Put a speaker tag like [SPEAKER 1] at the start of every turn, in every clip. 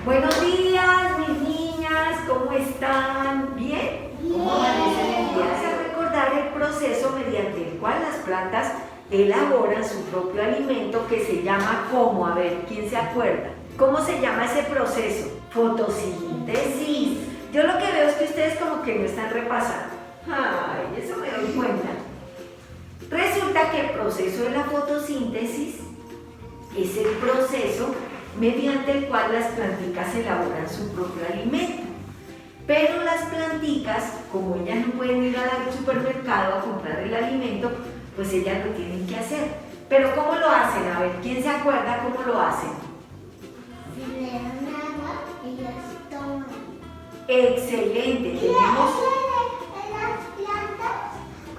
[SPEAKER 1] Buenos días, mis niñas, ¿cómo están? ¿Bien? ¿Cómo amanecen el día? Vamos a recordar el proceso mediante el cual las plantas elaboran su propio alimento que se llama ¿cómo? A ver, ¿quién se acuerda? ¿Cómo se llama ese proceso? Fotosíntesis. Yo lo que veo es que ustedes como que no están repasando. Ay, eso me doy cuenta. Resulta que el proceso de la fotosíntesis es el proceso mediante el cual las planticas elaboran su propio alimento. Pero las planticas, como ellas no pueden ir al supermercado a comprar el alimento, pues ellas lo tienen que hacer. Pero ¿cómo lo hacen? A ver, ¿quién se acuerda cómo lo hacen?
[SPEAKER 2] Si le dan agua, ellas toman.
[SPEAKER 1] Excelente, tenemos...
[SPEAKER 2] Las plantas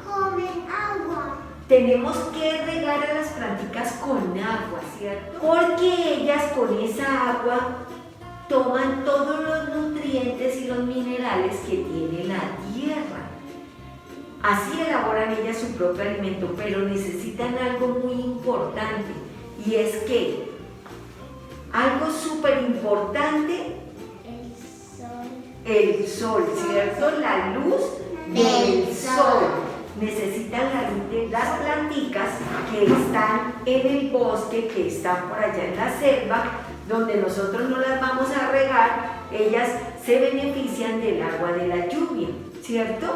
[SPEAKER 2] comen agua.
[SPEAKER 1] Tenemos que regar a las planticas con agua, ¿cierto? Porque ellas con esa agua toman todos los nutrientes y los minerales que tiene la tierra. Así elaboran ellas su propio alimento, pero necesitan algo muy importante, y es que algo súper importante, el sol, ¿cierto? La luz del sol. Necesitan la luz de las planticas que están en el bosque, que están por allá en la selva, donde nosotros no las vamos a regar. Ellas se benefician del agua de la lluvia, ¿cierto?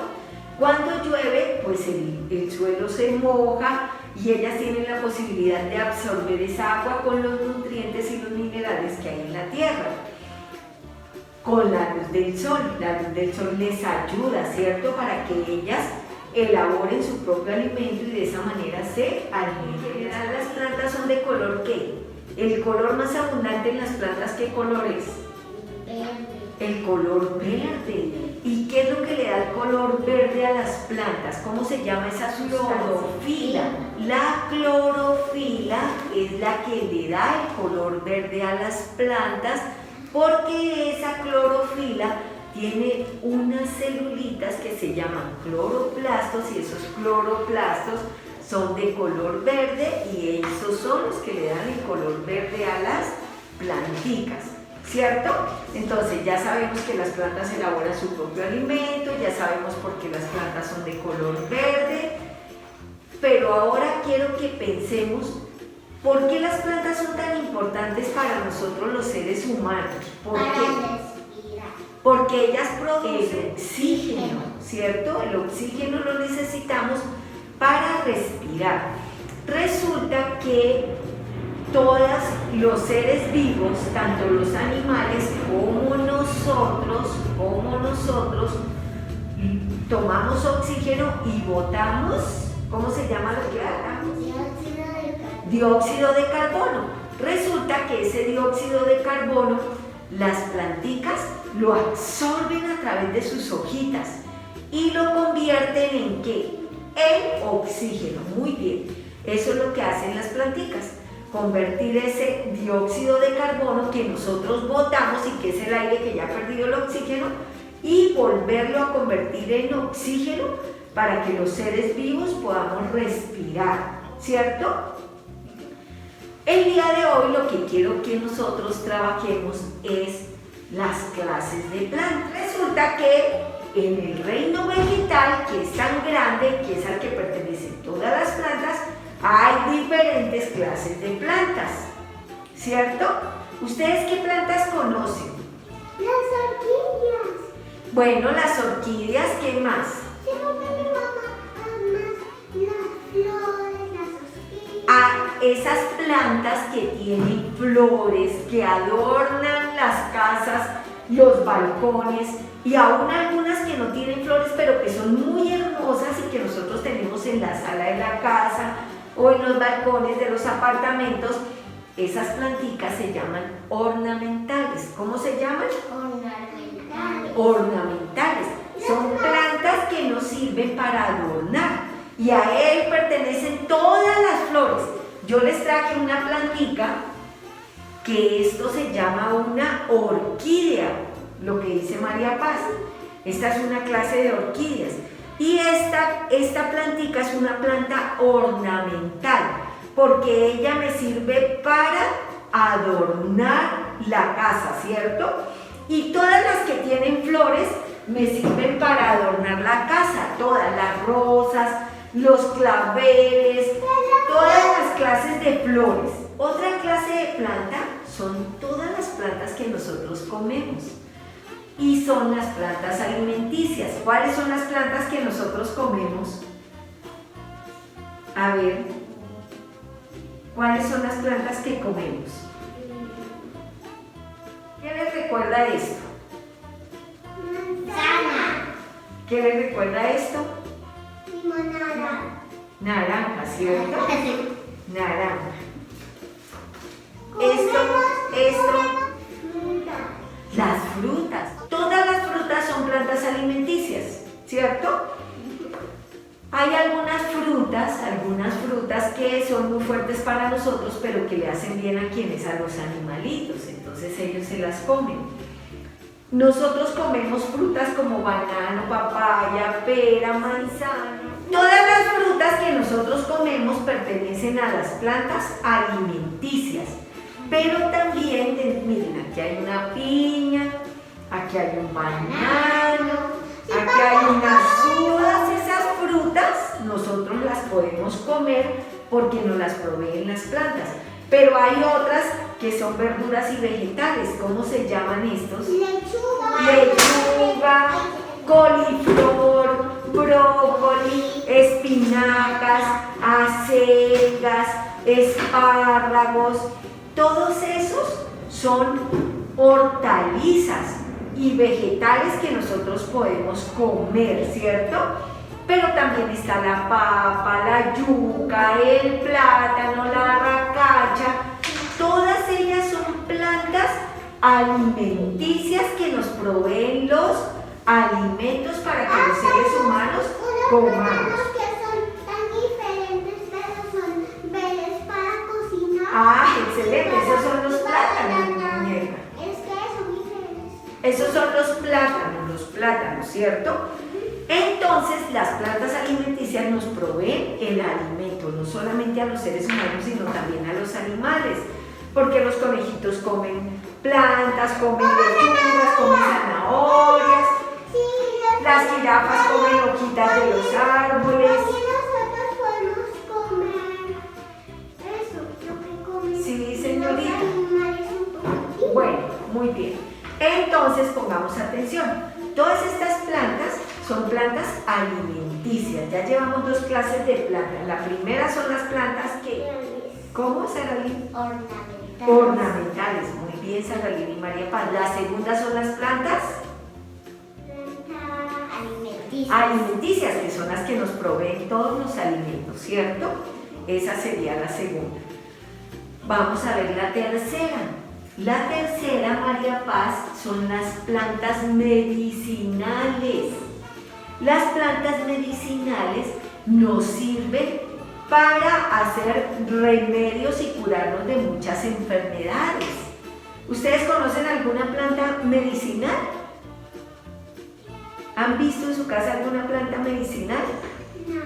[SPEAKER 1] Cuando llueve, pues el suelo se moja y ellas tienen la posibilidad de absorber esa agua con los nutrientes y los minerales que hay en la tierra. Con la luz del sol les ayuda, ¿cierto? Para que ellas elaboren su propio alimento y de esa manera se alimenten. Las plantas son de color ¿qué? El color más abundante en las plantas, ¿qué color es?
[SPEAKER 2] Verde.
[SPEAKER 1] El color verde. ¿Y qué es lo que le da el color verde a las plantas? ¿Cómo se llama esa clorofila? La clorofila es la que le da el color verde a las plantas, porque esa clorofila tiene unas celulitas que se llaman cloroplastos, y esos cloroplastos son de color verde y esos son los que le dan el color verde a las planticas, ¿cierto? Entonces ya sabemos que las plantas elaboran su propio alimento, ya sabemos por qué las plantas son de color verde, pero ahora quiero que pensemos por qué las plantas son tan importantes para nosotros los seres humanos. ¿Por qué? Porque ellas producen oxígeno, ¿cierto? El oxígeno lo necesitamos para respirar. Resulta que todos los seres vivos, tanto los animales como nosotros, tomamos oxígeno y botamos, ¿cómo se llama lo que botamos? Dióxido de carbono. Resulta que ese dióxido de carbono, las planticas lo absorben a través de sus hojitas y lo convierten ¿en qué? En oxígeno. Muy bien, eso es lo que hacen las planticas, convertir ese dióxido de carbono que nosotros botamos y que es el aire que ya ha perdido el oxígeno, y volverlo a convertir en oxígeno para que los seres vivos podamos respirar, ¿cierto? El día de hoy lo que quiero que nosotros trabajemos es las clases de plantas. Resulta que en el reino vegetal, que es tan grande, que es al que pertenecen todas las plantas, hay diferentes clases de plantas, ¿cierto? ¿Ustedes qué plantas conocen?
[SPEAKER 2] Las orquídeas.
[SPEAKER 1] Bueno, las orquídeas, ¿qué más?
[SPEAKER 2] Mi mamá ama las flores, las orquídeas.
[SPEAKER 1] A esas plantas que tienen flores, que adornan las casas, los balcones, y aún algunas que no tienen flores, pero que son muy hermosas y que nosotros tenemos en la sala de la casa o en los balcones de los apartamentos. Esas planticas se llaman ornamentales. ¿Cómo se llaman?
[SPEAKER 2] Ornamentales.
[SPEAKER 1] Ornamentales. Son plantas que nos sirven para adornar, y a él pertenecen todas las flores. Yo les traje una plantica que esto se llama una orquídea, lo que dice María Paz. Esta es una clase de orquídeas, y esta plantica es una planta ornamental, porque ella me sirve para adornar la casa, ¿cierto? Y todas las que tienen flores me sirven para adornar la casa, todas las rosas, los claveles, todas las clases de flores. Otra clase de planta son todas las plantas que nosotros comemos y son las plantas alimenticias. ¿Cuáles son las plantas que nosotros comemos? A ver, ¿cuáles son las plantas que comemos? ¿Qué les recuerda esto?
[SPEAKER 2] Manzana.
[SPEAKER 1] ¿Qué les recuerda esto?
[SPEAKER 2] Limonada.
[SPEAKER 1] Naranja, ¿cierto? Naranja.
[SPEAKER 2] Fruta.
[SPEAKER 1] Las frutas. Todas las frutas son plantas alimenticias, ¿cierto? Hay algunas frutas que son muy fuertes para nosotros, pero que le hacen bien a quienes, a los animalitos, entonces ellos se las comen. Nosotros comemos frutas como banano, papaya, pera, manzana. Todas las frutas que nosotros comemos pertenecen a las plantas alimenticias. Pero también, miren, aquí hay una piña, aquí hay un banano, aquí hay todas esas frutas nosotros las podemos comer porque nos las proveen las plantas. Pero hay otras que son verduras y vegetales. ¿Cómo se llaman estos? Lechuga, coliflor, brócoli, espinacas, acelgas, espárragos. Todos esos son hortalizas y vegetales que nosotros podemos comer, ¿cierto? Pero también está la papa, la yuca, el plátano, la racacha. Todas ellas son plantas alimenticias que nos proveen los alimentos para que los seres humanos comamos.
[SPEAKER 2] Que son tan diferentes, pero son verdes para cocinar.
[SPEAKER 1] Ah, excelente, esos son los plátanos, muñeca.
[SPEAKER 2] Es que son diferentes.
[SPEAKER 1] Esos son los plátanos, ¿cierto? Entonces, las plantas alimenticias nos proveen el alimento, no solamente a los seres humanos, sino también a los animales, porque los conejitos comen plantas, comen lechugas, comen zanahorias, las jirafas comen hojitas de los árboles.
[SPEAKER 2] También nosotros podemos comer eso, lo que comen
[SPEAKER 1] Sí, señorita.
[SPEAKER 2] los animales un poquito.
[SPEAKER 1] Bueno, muy bien. Entonces, pongamos atención. Todas estas plantas son plantas alimenticias. Ya llevamos dos clases de plantas. La primera son las plantas que... ¿Cómo, Saralín?
[SPEAKER 2] Ornamentales.
[SPEAKER 1] Ornamentales. Muy bien, Saralín y María Paz. La segunda son las plantas
[SPEAKER 2] Alimenticias.
[SPEAKER 1] alimenticias, que son las que nos proveen todos los alimentos, ¿cierto? Esa sería la segunda. Vamos a ver la tercera. La tercera, María Paz, son las plantas medicinales. Las plantas medicinales nos sirven para hacer remedios y curarnos de muchas enfermedades. ¿Ustedes conocen alguna planta medicinal? ¿Han visto en su casa alguna planta medicinal?
[SPEAKER 2] No.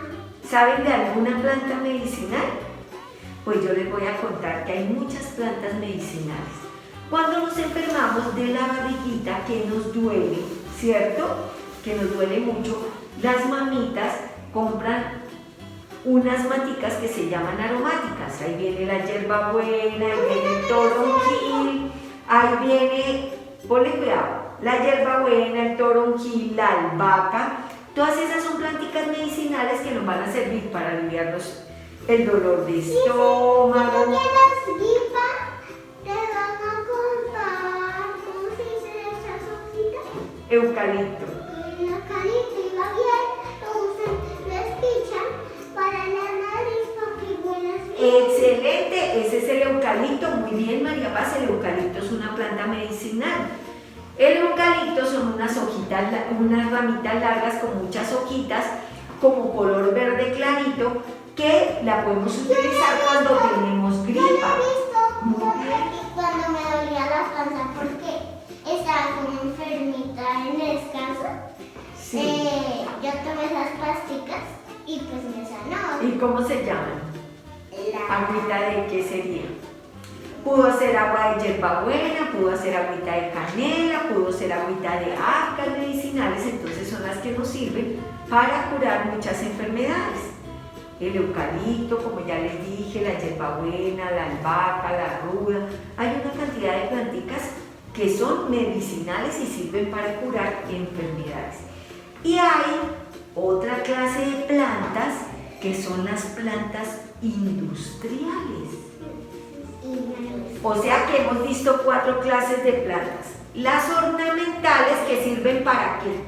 [SPEAKER 1] ¿Saben de alguna planta medicinal? Pues yo les voy a contar que hay muchas plantas medicinales. Cuando nos enfermamos de la barriguita que nos duele, ¿cierto? Que nos duele mucho, las mamitas compran unas maticas que se llaman aromáticas. Ahí viene la hierbabuena, ahí viene el toronjil, ahí viene, ponle cuidado, la hierbabuena, el toronjil, la albahaca. Todas esas son planticas medicinales que nos van a servir para aliviarnos el dolor de estómago.
[SPEAKER 2] Si tú tienes gripa, te van a contar, ¿cómo se dice esas hojitas?
[SPEAKER 1] Eucalipto.
[SPEAKER 2] La carita iba bien, lo usan, lo espichan para la nariz para que huelas bien.
[SPEAKER 1] Excelente, ese es el eucalipto. Muy bien, María Paz, el eucalipto es una planta medicinal. El eucalipto son unas hojitas, unas ramitas largas con muchas hojitas, como color verde clarito, que la podemos utilizar cuando tenemos gripa.
[SPEAKER 2] Yo lo he visto cuando me dolía la panza porque estaba como enfermita en descanso.
[SPEAKER 1] Sí.
[SPEAKER 2] Yo tomé esas pasticas y pues me sanó.
[SPEAKER 1] ¿Y cómo se llaman?
[SPEAKER 2] La
[SPEAKER 1] ¿Agüita de qué sería? Pudo ser agua de hierbabuena, pudo ser agüita de canela, pudo ser agüita de algas medicinales, entonces son las que nos sirven para curar muchas enfermedades. El eucalipto, como ya les dije, la hierbabuena, la albahaca, la ruda, hay una cantidad de planticas que son medicinales y sirven para curar enfermedades. Y hay otra clase de plantas que son las plantas industriales. O sea que hemos visto 4 clases de plantas. Las ornamentales, que sirven para ¿qué?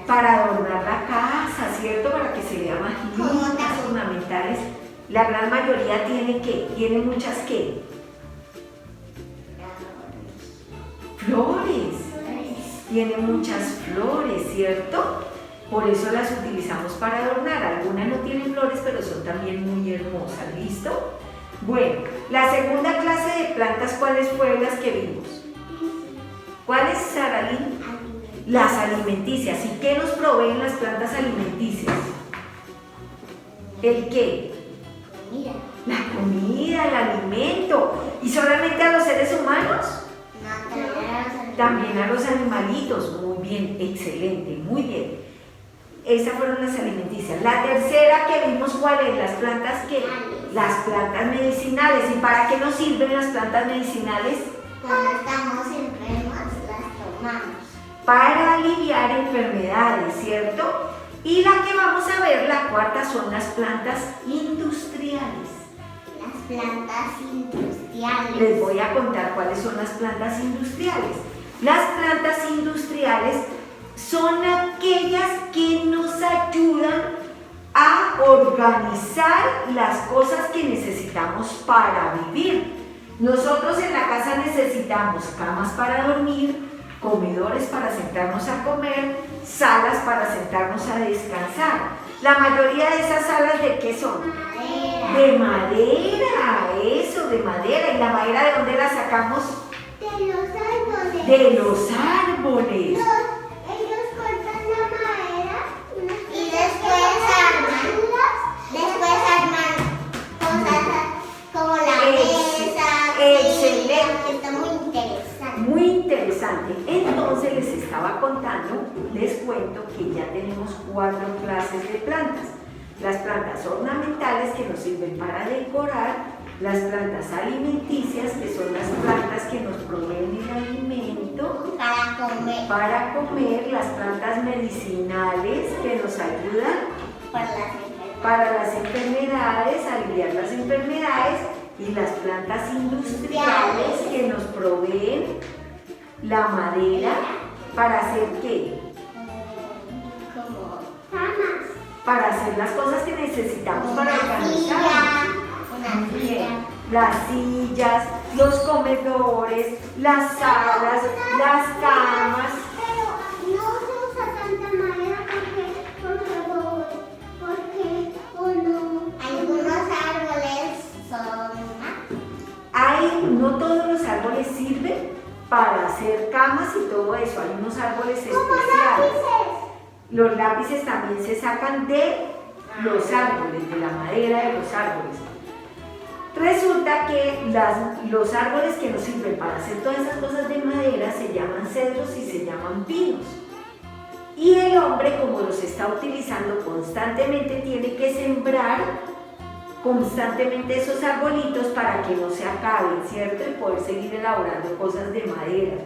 [SPEAKER 1] Para adornar la casa, ¿cierto? Para que se vea más linda. Las ornamentales, la gran mayoría tiene ¿qué? Tiene muchas ¿qué? Flores. Tiene muchas flores, ¿cierto? Por eso las utilizamos para adornar. Algunas no tienen flores, pero son también muy hermosas, ¿listo? Bueno, la segunda clase de plantas, ¿cuáles fueron las que vimos? ¿Cuáles, Saralín? Las alimenticias. ¿Y qué nos proveen las plantas alimenticias? ¿El qué? La comida, el alimento. ¿Y solamente a los seres humanos? También a los animalitos. Muy bien, excelente, muy bien. Esas fueron las alimenticias. La tercera que vimos, ¿cuál es? Las plantas que... Las plantas medicinales. ¿Y para qué nos sirven las plantas medicinales?
[SPEAKER 2] Cuando estamos enfermos las tomamos.
[SPEAKER 1] Para aliviar enfermedades, ¿cierto? Y la que vamos a ver, la cuarta, son las plantas industriales.
[SPEAKER 2] Las plantas industriales.
[SPEAKER 1] Les voy a contar cuáles son las plantas industriales. Las plantas industriales son aquellas que nos ayudan a organizar las cosas que necesitamos para vivir. Nosotros en la casa necesitamos camas para dormir, comedores para sentarnos a comer, salas para sentarnos a descansar. La mayoría de esas salas, ¿de qué son?
[SPEAKER 2] Madera.
[SPEAKER 1] De madera, eso, de madera. ¿Y la madera de dónde la sacamos?
[SPEAKER 2] De los árboles.
[SPEAKER 1] De los árboles.
[SPEAKER 2] Ellos cortan la madera y después arman cosas como la mesa.
[SPEAKER 1] Excelente.
[SPEAKER 2] Está muy interesante.
[SPEAKER 1] Muy interesante. Entonces les estaba contando, les cuento que ya tenemos 4 clases de plantas. Las plantas ornamentales, que nos sirven para decorar, las plantas alimenticias, que son las plantas que nos proveen el alimento para comer, las plantas medicinales, que nos ayudan para las enfermedades, aliviar las enfermedades, y las plantas industriales, que nos proveen la madera para hacer ¿qué?
[SPEAKER 2] Como camas.
[SPEAKER 1] Para hacer las cosas que necesitamos para organizar.
[SPEAKER 2] Una silla.
[SPEAKER 1] Las sillas, los comedores, las salas, las camas.
[SPEAKER 2] Pero no se usa tanta madera porque algunos árboles son...
[SPEAKER 1] No todos los árboles sirven para hacer camas y todo eso. Hay unos árboles especiales. Los lápices también se sacan de los árboles, de la madera de los árboles. Resulta que los árboles que nos sirven para hacer todas esas cosas de madera se llaman cedros y se llaman pinos. Y el hombre, como los está utilizando constantemente, tiene que sembrar constantemente esos arbolitos para que no se acaben, ¿cierto? Y poder seguir elaborando cosas de madera.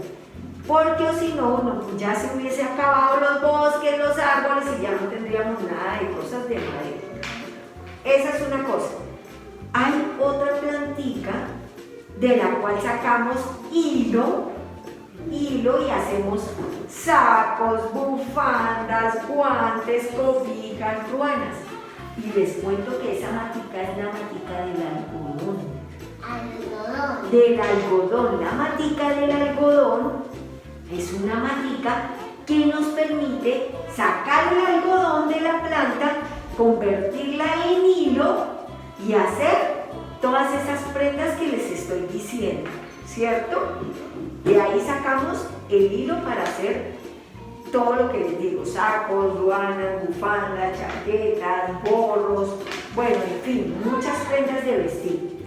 [SPEAKER 1] Porque o si no, ya se hubiese acabado los bosques, los árboles, y ya no tendríamos nada de cosas de madera. Esa es una cosa. Hay otra plantica de la cual sacamos hilo y hacemos sacos, bufandas, guantes, cobijas, ruanas. Y les cuento que esa matica es la matica del algodón. Del algodón. La matica del algodón es una matica que nos permite sacar el algodón de la planta, convertirla en hilo y hacer todas esas prendas que les estoy diciendo, ¿cierto? De ahí sacamos el hilo para hacer todo lo que les digo: sacos, ruanas, bufandas, chaquetas, gorros, bueno, en fin, muchas prendas de vestir.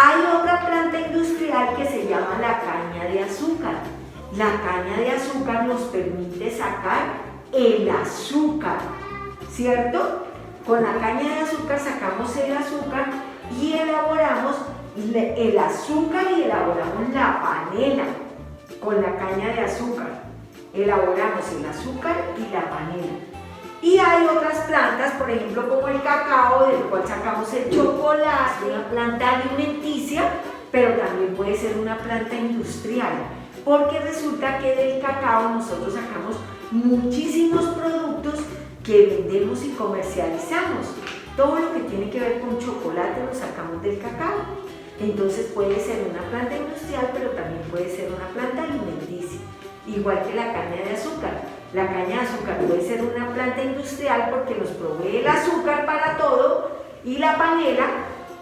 [SPEAKER 1] Hay otra planta industrial que se llama la caña de azúcar. La caña de azúcar nos permite sacar el azúcar, ¿cierto? Con la caña de azúcar sacamos el azúcar y elaboramos el azúcar y elaboramos la panela. Con la caña de azúcar elaboramos el azúcar y la panela. Y hay otras plantas, por ejemplo, como el cacao, del cual sacamos el chocolate, una planta alimenticia, pero también puede ser una planta industrial, porque resulta que del cacao nosotros sacamos muchísimos productos que vendemos y comercializamos. Todo lo que tiene que ver con chocolate lo sacamos del cacao. Entonces puede ser una planta industrial, pero también puede ser una planta alimenticia, igual que la caña de azúcar. La caña de azúcar puede ser una planta industrial porque nos provee el azúcar para todo y la panela,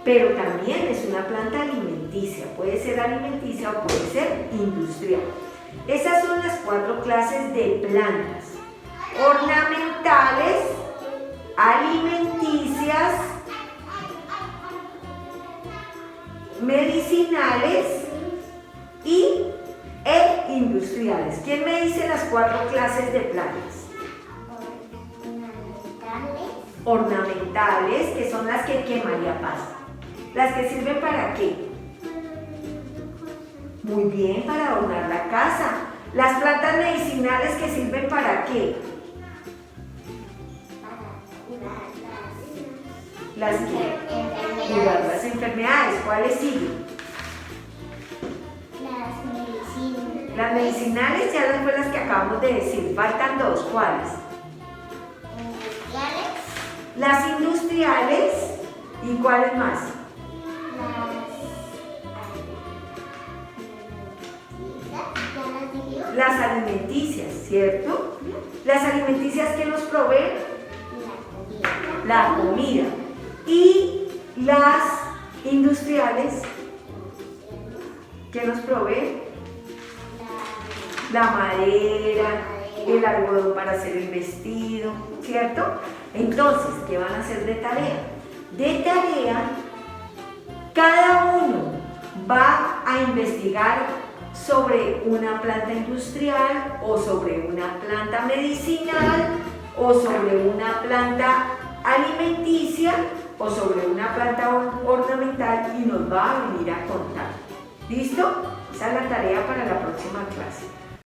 [SPEAKER 1] pero también es una planta alimenticia. Puede ser alimenticia o puede ser industrial. Esas son las 4 clases de plantas: ornamentales, alimenticias, medicinales e industriales. ¿Quién me dice las 4 clases de plantas? Ornamentales, que son las que María Paz. ¿Las que sirven para qué? Muy bien, para adornar la casa. Las plantas medicinales, que sirven para qué? Las que curar las enfermedades. ¿Cuáles siguen? Las medicinales ya las fue las que acabamos de decir. Faltan 2. ¿Cuáles? Las industriales. ¿Y cuáles más? Las alimenticias, ¿cierto? Las alimenticias, ¿qué nos proveen? La comida. Y las industriales, ¿qué nos proveen? La madera, el algodón para hacer el vestido, ¿cierto? Entonces, ¿qué van a hacer de tarea? De tarea, cada uno va a investigar sobre una planta industrial o sobre una planta medicinal o sobre una planta alimenticia o sobre una planta ornamental y nos va a venir a contar. ¿Listo? Esa es la tarea para la próxima clase.